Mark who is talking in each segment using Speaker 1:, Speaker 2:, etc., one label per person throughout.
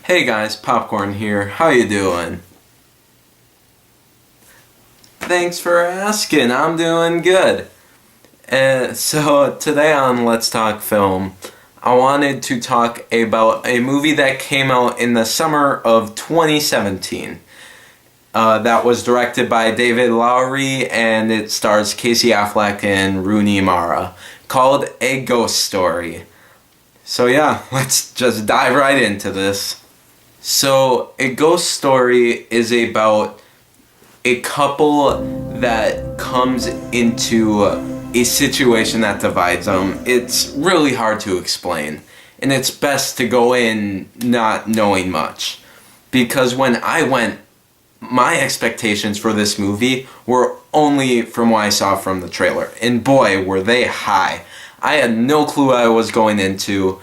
Speaker 1: Hey guys, Popcorn here. How you doing? Thanks for asking. I'm doing good. So today on Let's Talk Film, I wanted to talk about a movie that came out in the summer of 2017. That was directed by David Lowery and it stars Casey Affleck and Rooney Mara, called A Ghost Story. So yeah, let's just dive right into this. So, A Ghost Story is about a couple that comes into a situation that divides them. It's really hard to explain, and it's best to go in not knowing much. Because when I went, my expectations for this movie were only from what I saw from the trailer, and boy, were they high. I had no clue what I was going into.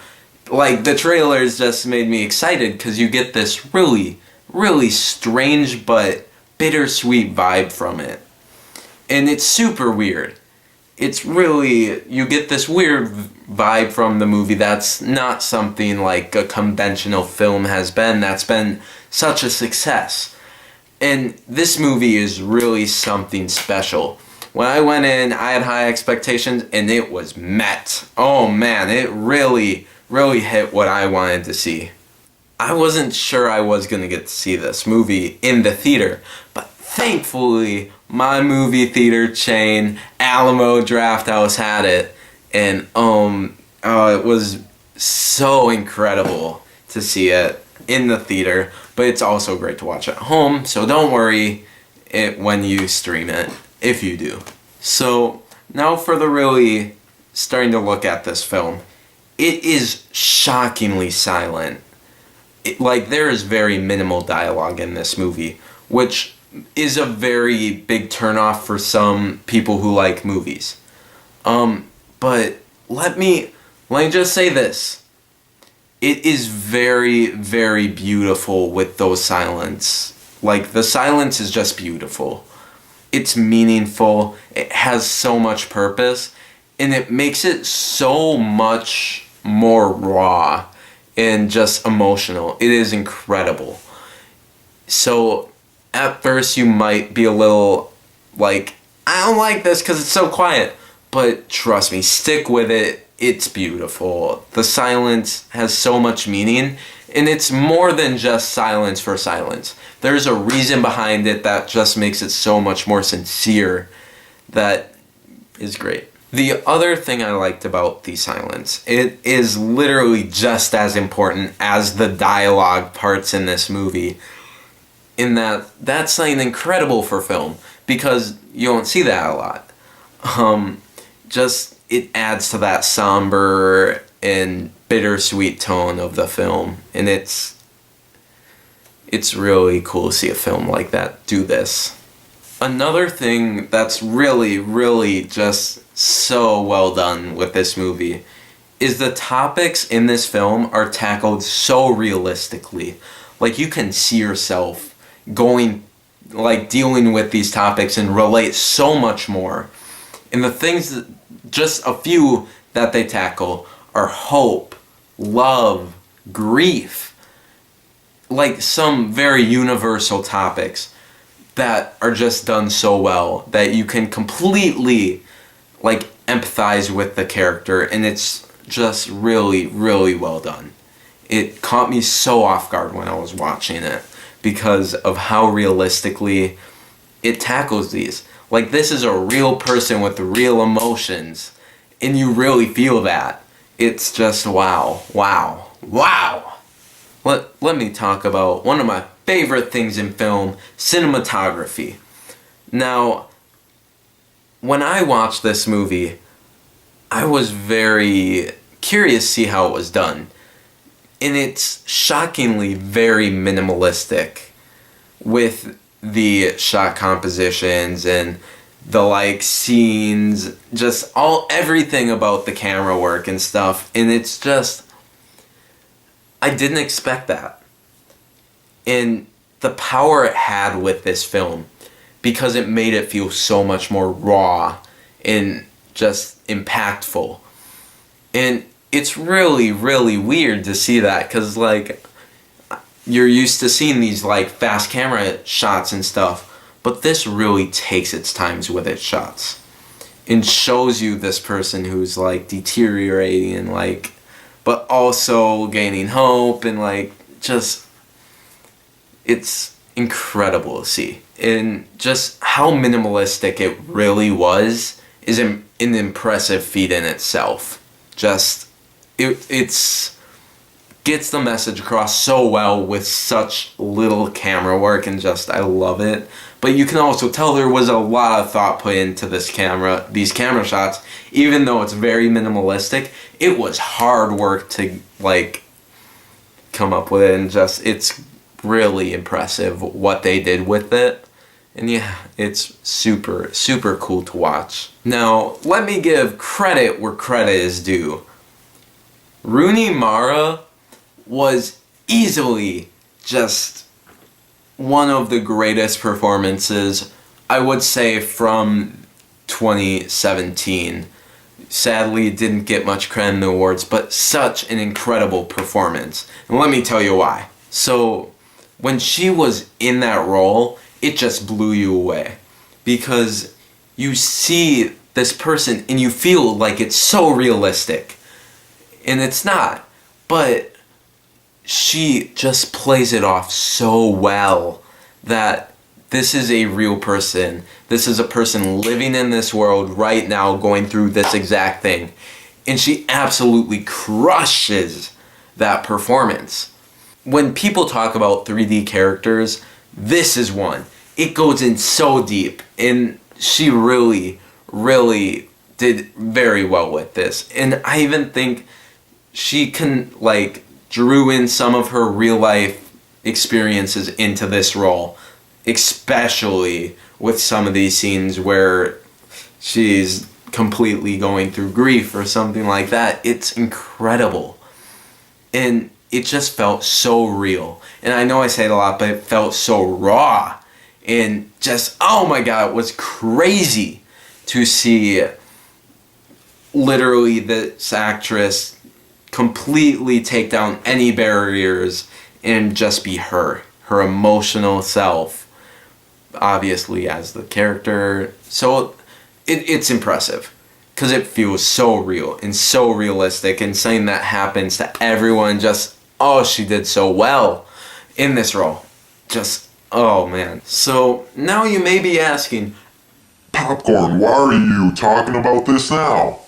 Speaker 1: Like, the trailers just made me excited because you get this really, really strange but bittersweet vibe from it. And it's super weird. It's really, you get this weird vibe from the movie that's not something like a conventional film has been that's been such a success. And this movie is really something special. When I went in, I had high expectations and it was met. Oh man, it really hit what I wanted to see. I wasn't sure I was going to get to see this movie in the theater, but thankfully my movie theater chain, Alamo Drafthouse, had it, and it was so incredible to see it in the theater, but it's also great to watch at home, so don't worry when you stream it, if you do. So now for the really starting to look at this film. It is shockingly silent. There is very minimal dialogue in this movie, which is a very big turnoff for some people who like movies. But let me just say this. It is very, very beautiful with those silence. Like, the silence is just beautiful. It's meaningful. It has so much purpose. And it makes it so much more raw and just emotional. It is incredible. So at first you might be a little like, I don't like this because it's so quiet. But trust me, stick with it. It's beautiful. The silence has so much meaning. And it's more than just silence for silence. There's a reason behind it that just makes it so much more sincere. That is great. The other thing I liked about the silence, it is literally just as important as the dialogue parts in this movie. In that, that's something incredible for film, because you don't see that a lot. It adds to that somber and bittersweet tone of the film, and it's really cool to see a film like that do this. Another thing that's really, really just so well done with this movie is the topics in this film are tackled so realistically. Like, you can see yourself dealing with these topics and relate so much more. And the things, just a few that they tackle are hope, love, grief. Like, some very universal topics that are just done so well that you can completely empathize with the character, and it's just really, really well done. It caught me so off guard when I was watching it because of how realistically it tackles these. Like, this is a real person with real emotions, and you really feel that. It's just wow. Let me talk about one of my favorite things in film, cinematography. Now, when I watched this movie, I was very curious to see how it was done. And it's shockingly very minimalistic with the shot compositions and the scenes, just everything about the camera work and stuff. And it's just, I didn't expect that. And the power it had with this film, because it made it feel so much more raw and just impactful. And it's really, really weird to see that, because you're used to seeing these like fast camera shots and stuff, but this really takes its times with its shots and shows you this person who's like deteriorating and like, but also gaining hope and like just, it's incredible to see. And just how minimalistic it really was is an impressive feat in itself. Just, it's gets the message across so well with such little camera work, and just, I love it. But you can also tell there was a lot of thought put into these camera shots. Even though it's very minimalistic, it was hard work to like come up with it, and just, it's really impressive what they did with it. And yeah, it's super, super cool to watch. Now, let me give credit where credit is due. Rooney Mara was easily just one of the greatest performances, I would say, from 2017. Sadly, it didn't get much credit in the awards, but such an incredible performance. And let me tell you why. So, when she was in that role, it just blew you away. Because you see this person and you feel like it's so realistic. And it's not. But she just plays it off so well that this is a real person. This is a person living in this world right now, going through this exact thing. And she absolutely crushes that performance. When people talk about 3D characters, this is one. It goes in so deep, and she really, really did very well with this. And I even think she can, like, drew in some of her real life experiences into this role, especially with some of these scenes where she's completely going through grief or something like that. It's incredible. And it just felt so real. And I know I say it a lot, but it felt so raw. And just, oh my God, it was crazy to see literally this actress completely take down any barriers and just be her emotional self, obviously, as the character. So it's impressive because it feels so real and so realistic, and something that happens to everyone. Just, oh, she did so well in this role. Just, oh man. So now you may be asking,
Speaker 2: Popcorn, why are you talking about this now?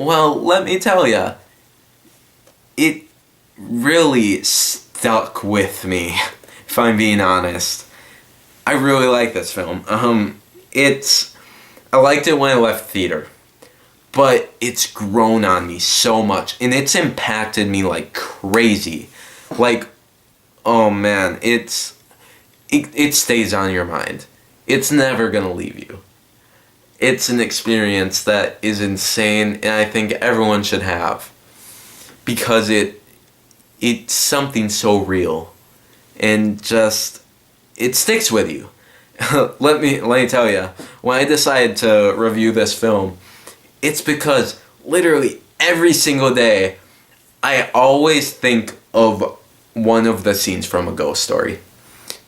Speaker 1: well, let me tell ya, it really stuck with me, if I'm being honest. I really like this film. I liked it when I left theater, but it's grown on me so much, and it's impacted me like crazy. Like, oh man, it stays on your mind. It's never gonna leave you. It's an experience that is insane, and I think everyone should have, because it's something so real, and just, it sticks with you. Let me tell you, when I decided to review this film, it's because literally every single day I always think of one of the scenes from A Ghost Story,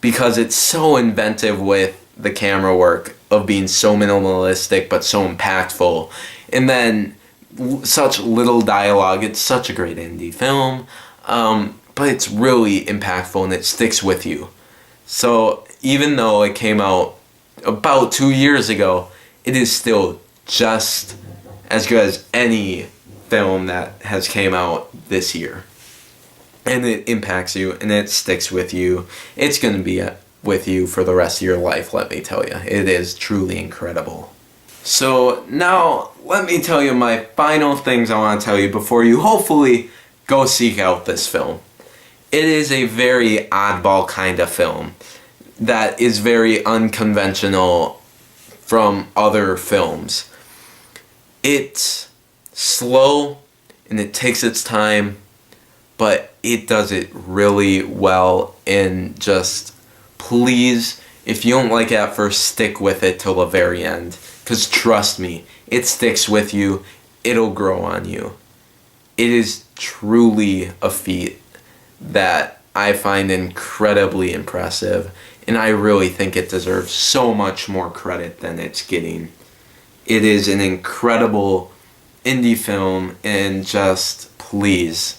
Speaker 1: because it's so inventive with the camera work of being so minimalistic but so impactful, and then such little dialogue. It's such a great indie film, but it's really impactful and it sticks with you. So even though it came out about 2 years ago, it is still just as good as any film that has came out this year. And it impacts you and it sticks with you. It's going to be with you for the rest of your life, let me tell you. It is truly incredible. So now, let me tell you my final things I want to tell you before you hopefully go seek out this film. It is a very oddball kind of film that is very unconventional from other films. It's slow and it takes its time, but it does it really well. And just, please, if you don't like it at first, stick with it till the very end. Because trust me, it sticks with you. It'll grow on you. It is truly a feat that I find incredibly impressive, and I really think it deserves so much more credit than it's getting. It is an incredible indie film, and just please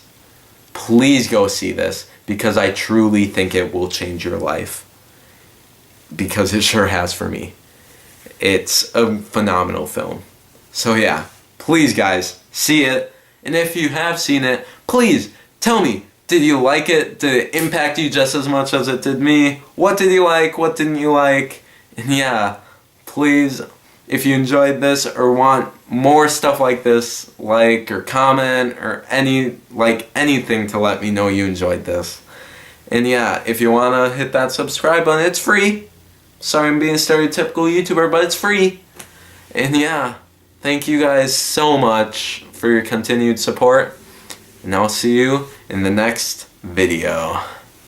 Speaker 1: go see this, because I truly think it will change your life, because it sure has for me. It's a phenomenal film. So yeah, please guys, see it. And if you have seen it, please tell me, did you like it? Did it impact you just as much as it did me? What did you like? What didn't you like? And yeah, please, if you enjoyed this or want more stuff like this, like or comment or anything to let me know you enjoyed this. And yeah, if you want to hit that subscribe button, it's free. Sorry I'm being a stereotypical YouTuber, but it's free. And yeah, thank you guys so much for your continued support. And I'll see you in the next video.